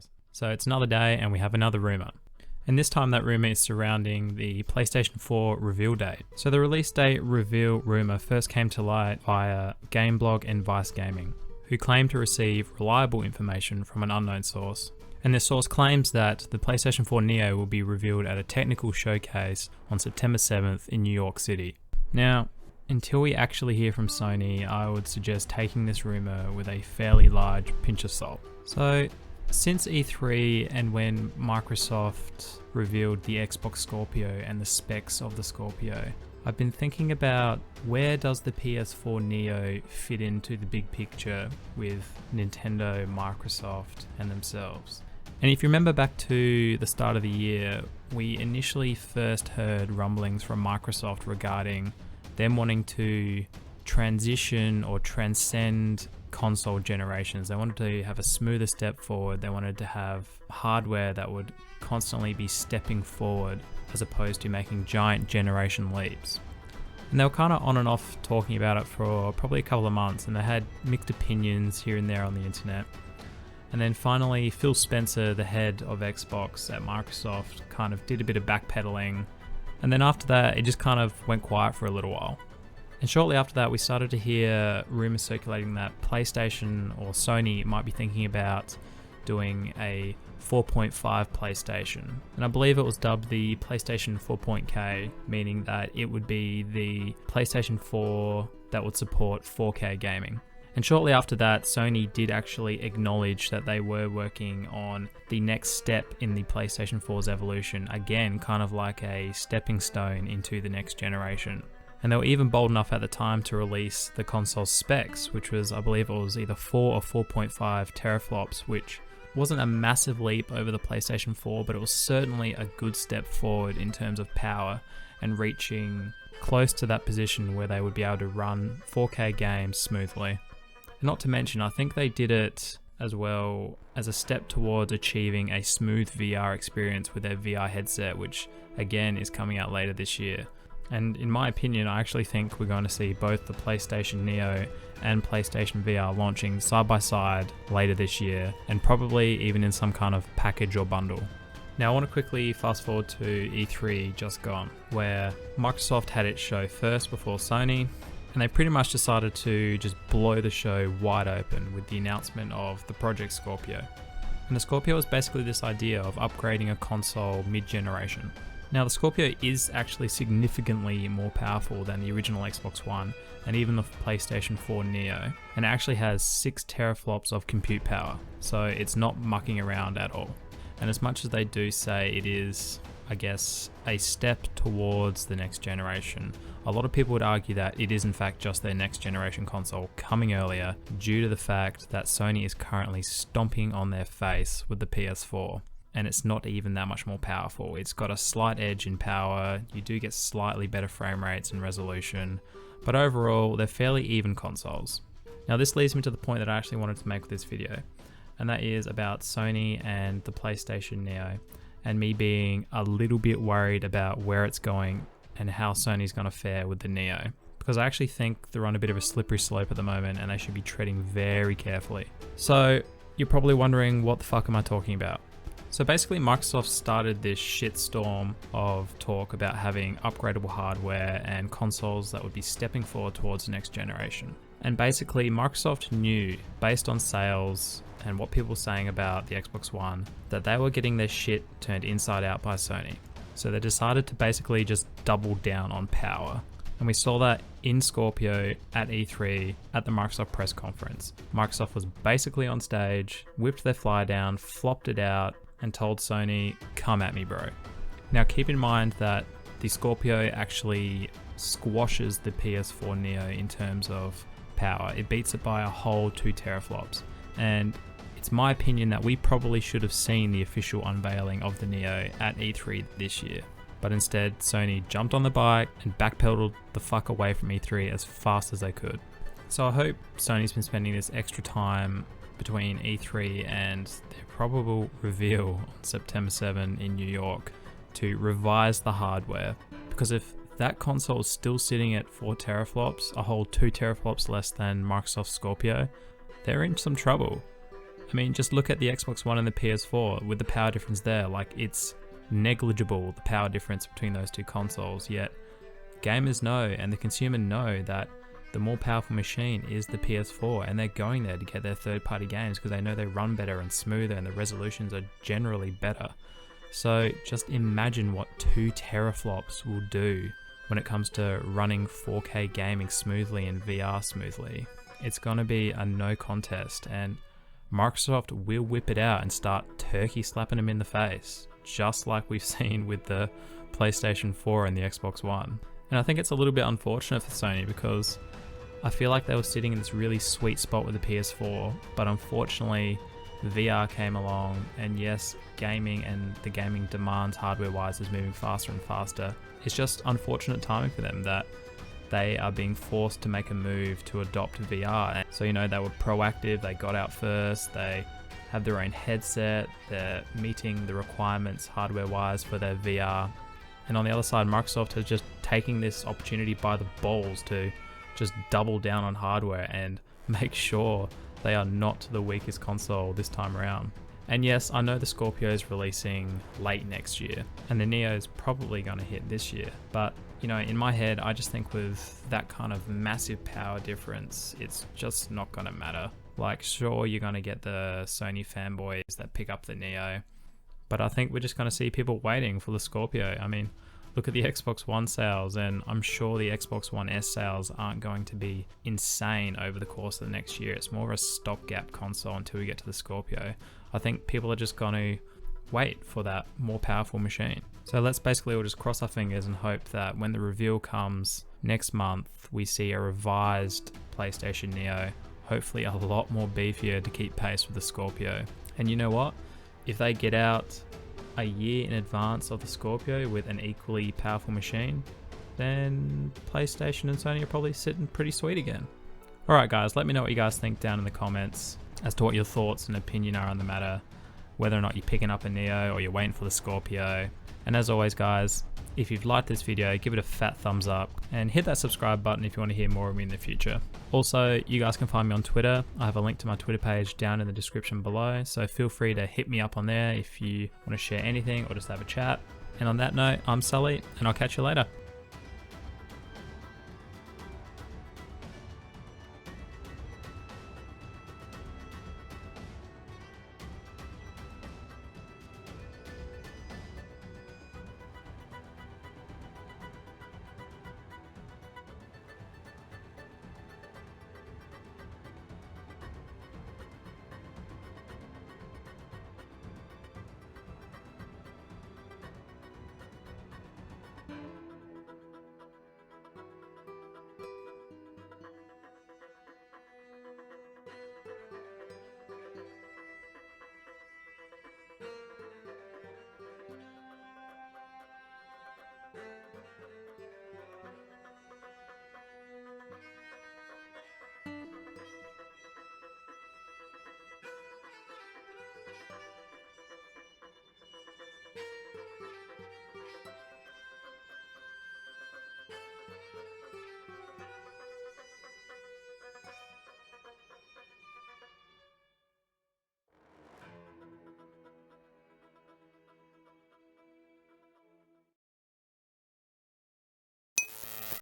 guys. So it's another day and we have another rumor. And this time that rumor is surrounding the PlayStation 4 reveal date. So the release date reveal rumor first came to light via Gameblog and Vice Gaming, who claim to receive reliable information from an unknown source. And this source claims that the PlayStation 4 Neo will be revealed at a technical showcase on September 7th in New York City. Now, until we actually hear from Sony, I would suggest taking this rumor with a fairly large pinch of salt. So, since E3 and when Microsoft revealed the Xbox Scorpio and the specs of the Scorpio, I've been thinking about where does the PS4 Neo fit into the big picture with Nintendo, Microsoft, and themselves. And if you remember back to the start of the year, we initially first heard rumblings from Microsoft regarding them wanting to transition or transcend console generations. They wanted to have a smoother step forward. They wanted to have hardware that would constantly be stepping forward as opposed to making giant generation leaps. And they were kind of on and off talking about it for probably a couple of months, and they had mixed opinions here and there on the internet. And then finally, Phil Spencer, the head of Xbox at Microsoft, kind of did a bit of backpedaling. And then after that, it just kind of went quiet for a little while. And shortly after that, we started to hear rumors circulating that PlayStation or Sony might be thinking about doing a 4.5 PlayStation. And I believe it was dubbed the PlayStation 4.K, meaning that it would be the PlayStation 4 that would support 4K gaming. And shortly after that, Sony did actually acknowledge that they were working on the next step in the PlayStation 4's evolution, again, kind of like a stepping stone into the next generation. And they were even bold enough at the time to release the console's specs, which was, I believe it was either 4 or 4.5 teraflops, which wasn't a massive leap over the PlayStation 4, but it was certainly a good step forward in terms of power and reaching close to that position where they would be able to run 4K games smoothly. And not to mention, I think they did it as well as a step towards achieving a smooth VR experience with their VR headset, which again is coming out later this year. And in my opinion, I actually think we're going to see both the PlayStation Neo and PlayStation VR launching side by side later this year, and probably even in some kind of package or bundle. Now I want to quickly fast forward to E3 just gone, where Microsoft had its show first before Sony, and they pretty much decided to just blow the show wide open with the announcement of the Project Scorpio. And the Scorpio is basically this idea of upgrading a console mid-generation. Now the Scorpio is actually significantly more powerful than the original Xbox One and even the PlayStation 4 Neo, and it actually has 6 teraflops of compute power, so it's not mucking around at all. And as much as they do say it is, I guess, a step towards the next generation, a lot of people would argue that it is in fact just their next generation console coming earlier due to the fact that Sony is currently stomping on their face with the PS4. And it's not even that much more powerful. It's got a slight edge in power, you do get slightly better frame rates and resolution, but overall they're fairly even consoles. Now this leads me to the point that I actually wanted to make with this video, and that is about Sony and the PlayStation Neo, and me being a little bit worried about where it's going and how Sony's going to fare with the Neo. Because I actually think they're on a bit of a slippery slope at the moment and they should be treading very carefully. So you're probably wondering, what the fuck am I talking about? So basically Microsoft started this shitstorm of talk about having upgradable hardware and consoles that would be stepping forward towards the next generation. And basically Microsoft knew, based on sales and what people were saying about the Xbox One, that they were getting their shit turned inside out by Sony. So they decided to basically just double down on power. And we saw that in Scorpio at E3 at the Microsoft press conference. Microsoft was basically on stage, whipped their fly down, flopped it out, and told Sony, come at me, bro. Now keep in mind that the Scorpio actually squashes the PS4 Neo in terms of power. It beats it by a whole 2 teraflops. And it's my opinion that we probably should have seen the official unveiling of the Neo at E3 this year. But instead, Sony jumped on the bike and backpedaled the fuck away from E3 as fast as they could. So I hope Sony's been spending this extra time between E3 and their probable reveal on September 7 in New York to revise the hardware, because if that console is still sitting at 4 teraflops, a whole 2 teraflops less than Microsoft Scorpio, they're in some trouble. I mean, just look at the Xbox One and the PS4 with the power difference there. Like, it's negligible, the power difference between those two consoles, yet gamers know and the consumer know that the more powerful machine is the PS4, and they're going there to get their third-party games because they know they run better and smoother and the resolutions are generally better. So just imagine what 2 teraflops will do when it comes to running 4K gaming smoothly and VR smoothly. It's gonna be a no contest, and Microsoft will whip it out and start turkey slapping them in the face, just like we've seen with the PlayStation 4 and the Xbox One. And I think it's a little bit unfortunate for Sony because I feel like they were sitting in this really sweet spot with the PS4, but unfortunately VR came along, and yes, gaming and the gaming demands hardware-wise is moving faster and faster. It's just unfortunate timing for them that they are being forced to make a move to adopt VR. So, you know, they were proactive, they got out first, they have their own headset, they're meeting the requirements hardware-wise for their VR. And on the other side, Microsoft has just taken this opportunity by the balls to just double down on hardware and make sure they are not the weakest console this time around. And yes, I know the Scorpio is releasing late next year, and the Neo is probably going to hit this year. But, you know, in my head, I just think with that kind of massive power difference, it's just not going to matter. Like, sure, you're going to get the Sony fanboys that pick up the Neo, but I think we're just going to see people waiting for the Scorpio. I mean, look at the Xbox One sales, and I'm sure the Xbox One S sales aren't going to be insane over the course of the next year. It's more of a stopgap console until we get to the Scorpio. I think people are just going to wait for that more powerful machine. So let's basically all just cross our fingers and hope that when the reveal comes next month, we see a revised PlayStation Neo, hopefully a lot more beefier to keep pace with the Scorpio. And you know what? If they get out a year in advance of the Scorpio with an equally powerful machine, then PlayStation and Sony are probably sitting pretty sweet again. Alright guys, let me know what you guys think down in the comments as to what your thoughts and opinion are on the matter, whether or not you're picking up a Neo or you're waiting for the Scorpio. And as always guys, if you've liked this video, give it a fat thumbs up and hit that subscribe button if you want to hear more of me in the future. Also, you guys can find me on Twitter. I have a link to my Twitter page down in the description below, so feel free to hit me up on there if you want to share anything or just have a chat. And on that note, I'm Sully, and I'll catch you later.